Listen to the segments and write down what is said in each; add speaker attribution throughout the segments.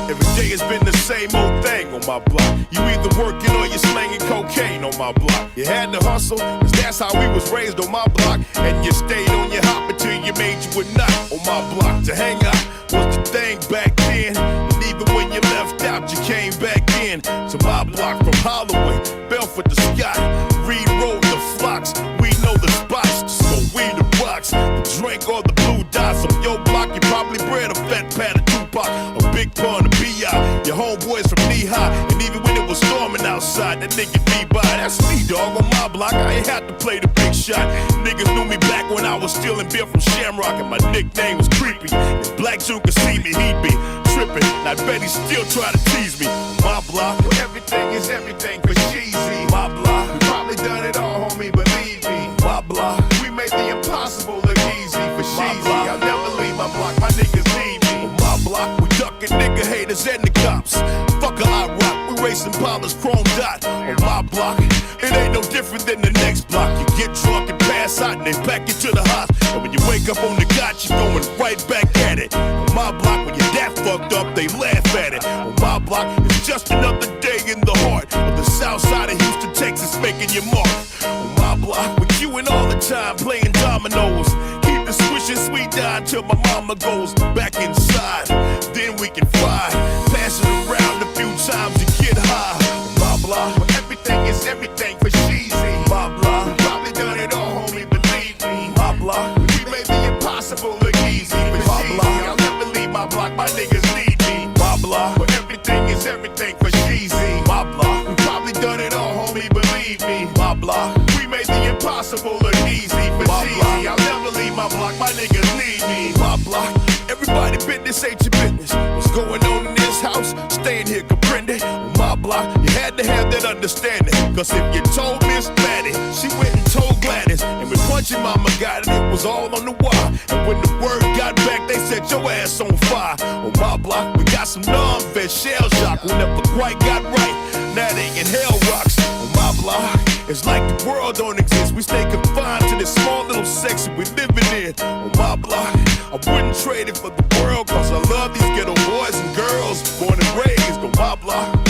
Speaker 1: Every day has been the same old thing on my block. You either working or you slanging cocaine on my block. You had to hustle, cause that's how we was raised on my block. And you stayed on your hop until you made you a nut on my block. To hang out was the thing back then. And even when you left out, you came back in. To my block from Holloway, Belford to Scott, Reed Road to Flocks. We know the spots, so we the rocks. The drink or the blue dots on your block. You probably bred a fat pad of Tupac, a big pun, a B.I. Your homeboys from knee-high. And even when it was storming outside, that nigga be by. That's me, dog, on my block. I ain't had to play the big shot. Niggas knew me back when I was stealing beer from Shamrock, and my nickname was Creepy. If Black Joe could see me, he'd be tripping. I bet he still try to tease me. My block, where everything is everything for cheesy. My block, we probably done it all, homie, believe me. My block, we made the impossible look easy for cheesy. I'll never leave my block, my niggas need me. On my block, we ducking nigga haters and the cops. Fuck a I rock, we racing Paula's chrome dot. On my block, it ain't no different than the next block. You get drunk and pass out and they pack you to the hospital. And when you wake up on the got, you going right back at it. On my block, when you're that fucked up, they laugh at it. On my block, it's just another day in the heart of the south side of Houston, Texas, making your mark. On my block, with you and all the time playing dominoes. Keep the swishing sweet down till my mama goes back inside. Then we can fly, pass it around a few times and get high. On my block, where everything is everything for cheesy. My block, we probably done it all, homie, believe me. My block, we made the impossible look easy for cheesy. I'll never leave my block, my niggas need me. My block, where everything is everything for cheesy. My block, we probably done it all, homie, believe me. My block, we made the impossible look easy for cheesy. I'll never leave my block, my niggas need me. My block, everybody business ain't your business. What's going on in this house? Staying here, comprende? On my block, you had to have that understanding. Cause if you told Miss Maddie, she went and told Gladys. And when Punchy Mama got it, it was all on the wire. And when the word got back, they set your ass on fire. On my block, we got some non-vet shell shock. We never quite got right. Now they in hell rocks. On my block, it's like the world don't exist. We stay confined to this small little section we living in. On my block, I wouldn't trade it for the world. Cause I love these ghetto boys and girls born and raised on my block.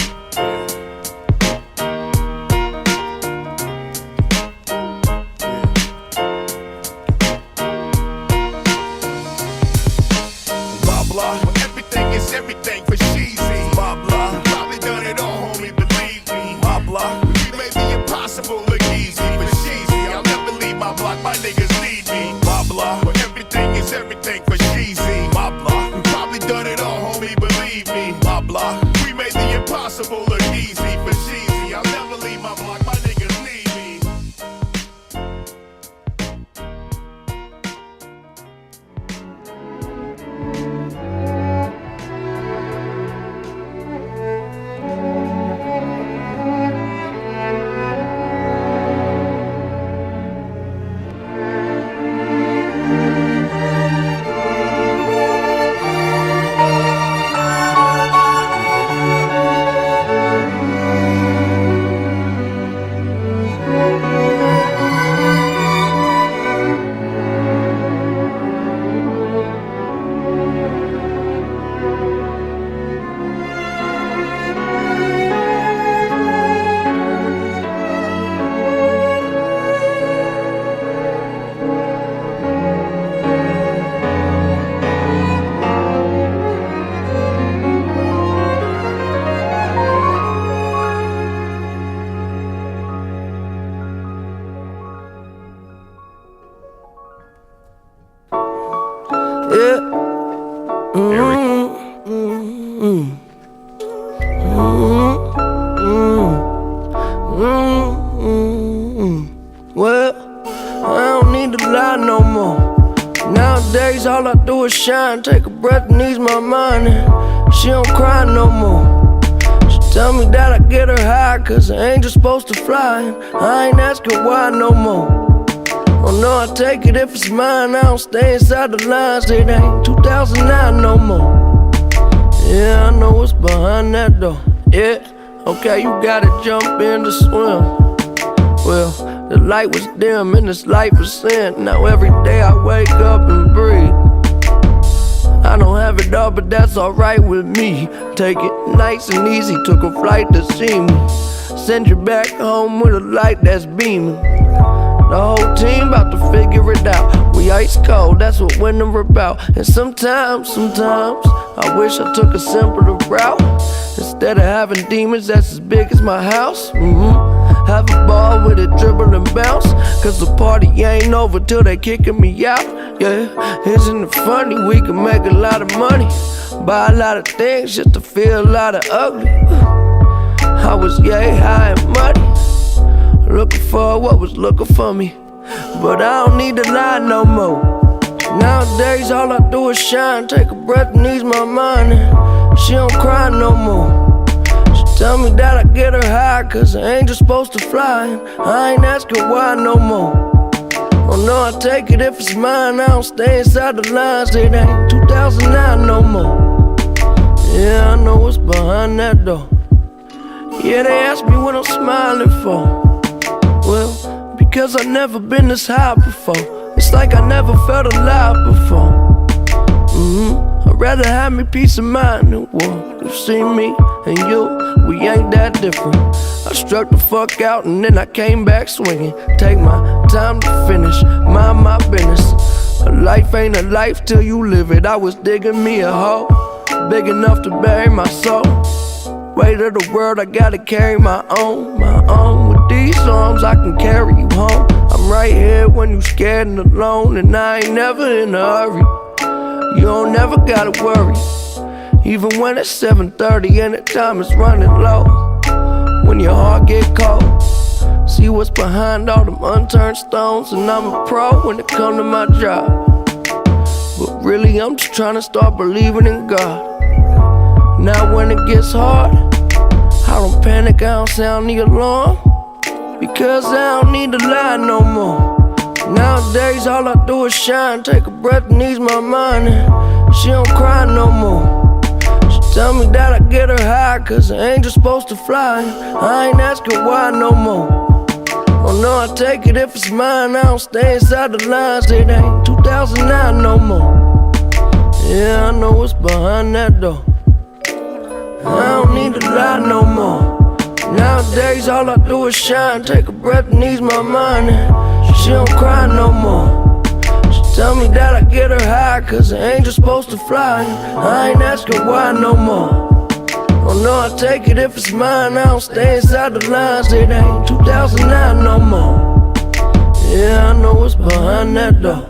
Speaker 1: Everything is everything for cheesy. My block, probably done it all, homie, believe me. My block, we made the impossible look easy for cheesy. I'll never leave my block, my niggas need me. My block, where everything is everything for cheesy. My block, we probably done it all, homie, believe me. My block, we made the impossible look easy for cheesy. I'll never leave my block, my niggas need me.
Speaker 2: Well, I don't need to lie no more. Nowadays all I do is shine, take a breath and ease my mind, and she don't cry no more. She tell me that I get her high, cause an angel's supposed to fly, and I ain't asking why no more. Oh no, I take it if it's mine, I don't stay inside the lines. It ain't 2009 no more. Yeah, I know what's behind that door. Yeah, okay, you gotta jump in to swim. Well, the light was dim and this life was sin. Now every day I wake up and breathe. all, but that's alright with me. Take it nice and easy, took a flight to see me. Send you back home with a light that's beaming. The whole team about to figure it out. We ice cold, that's what winter about. And sometimes, I wish I took a simpler route. Instead of having demons that's as big as my house. Have a ball with it, dribble and bounce. Cause the party ain't over till they kicking me out. Yeah, isn't it funny? We can make a lot of money, buy a lot of things just to feel a lot of ugly. I was yay high and muddy, looking for what was looking for me. But I don't need to lie no more. Nowadays all I do is shine, take a breath and ease my mind. And she don't cry no more. She tell me that I get her high, cause an angel's supposed to fly. And I ain't asking why no more. Oh no, I take it if it's mine, I don't stay inside the lines. It ain't 2009 no more. Yeah, I know what's behind that door. Yeah, they ask me what I'm smiling for. Well, because I've never been this high before. It's like I never felt alive before. I'd rather have me peace of mind than war. You see me and you, we ain't that different. I struck the fuck out and then I came back swinging. Take my time to finish, mind my business. A life ain't a life till you live it. I was digging me a hole big enough to bury my soul. Weight of the world, I gotta carry my own. With these arms, I can carry you home. I'm right here when you scared and alone, and I ain't never in a hurry. You don't never gotta worry, even when it's 7:30 and the time is running low. When your heart get cold, see what's behind all them unturned stones. And I'm a pro when it come to my job, but really I'm just trying to start believing in God. Now when it gets hard, I don't panic, I don't sound the alarm, because I don't need to lie no more. Nowadays all I do is shine, take a breath and ease my mind. And she don't cry no more. She tell me that I get her high, cause an angel's supposed to fly. I ain't asking why no more. Oh no, I take it if it's mine, I don't stay inside the lines. It ain't 2009 no more. Yeah, I know what's behind that door. I don't need to lie no more. Nowadays all I do is shine, take a breath and ease my mind. And she don't cry no more. She tell me that I get her high, cause an angel's supposed to fly. I ain't asking why no more. Oh no, I take it if it's mine, I don't stay inside the lines. It ain't 2009 no more. Yeah, I know what's behind that door.